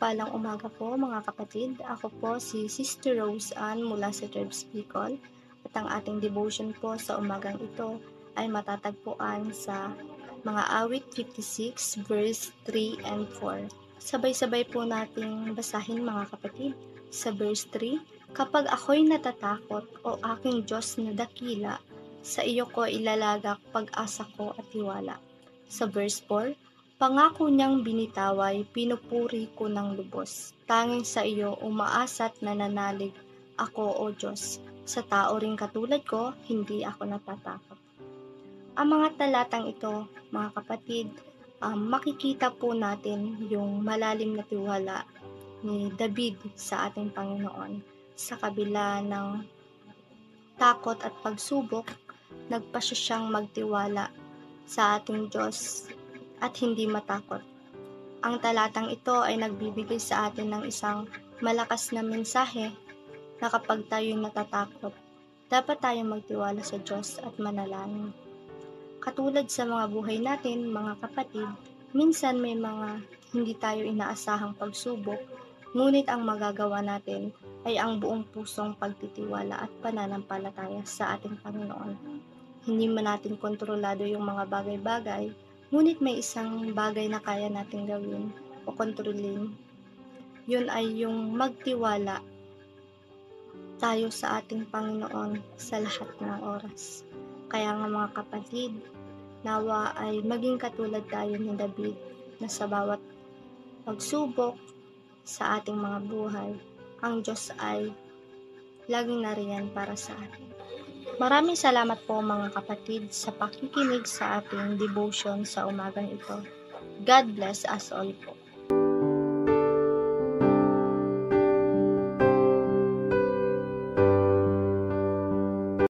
Mapagpalang umaga po mga kapatid. Ako po si Sister Rose Ann mula sa Church Bicol at ang ating devotion po sa umagang ito ay matatagpuan sa mga awit 56 verse 3 and 4. Sabay-sabay po nating basahin mga kapatid. Sa verse 3, kapag ako'y natatakot o aking Diyos na dakila, sa iyo ko ilalagak pag-asa ko at tiwala. Sa verse 4, pangako niyang binitaway, pinupuri ko ng lubos. Tanging sa iyo umaasa't nananalig ako, O Diyos. Sa tao ring katulad ko, hindi ako natatakot. Ang mga talatang ito, mga kapatid, makikita po natin yung malalim na tiwala ni David sa ating Panginoon. Sa kabila ng takot at pagsubok, nagpasya siyang magtiwala sa ating Diyos at hindi matakot. Ang talatang ito ay nagbibigay sa atin ng isang malakas na mensahe na kapag tayo'y natatakot, dapat tayong magtiwala sa Diyos at manalangin. Katulad sa mga buhay natin, mga kapatid, minsan may mga hindi tayo inaasahang pagsubok, ngunit ang magagawa natin ay ang buong pusong pagtitiwala at pananampalataya sa ating Panginoon. Hindi man natin kontrolado yung mga bagay-bagay, ngunit may isang bagay na kaya natin gawin o kontrolin. Yun ay yung magtiwala tayo sa ating Panginoon sa lahat ng oras. Kaya nga mga kapatid, nawa ay maging katulad tayo ni David na sa bawat pagsubok sa ating mga buhay, ang Diyos ay laging nariyan para sa atin. Maraming salamat po mga kapatid sa pakikinig sa ating devotion sa umagang ito. God bless us all po.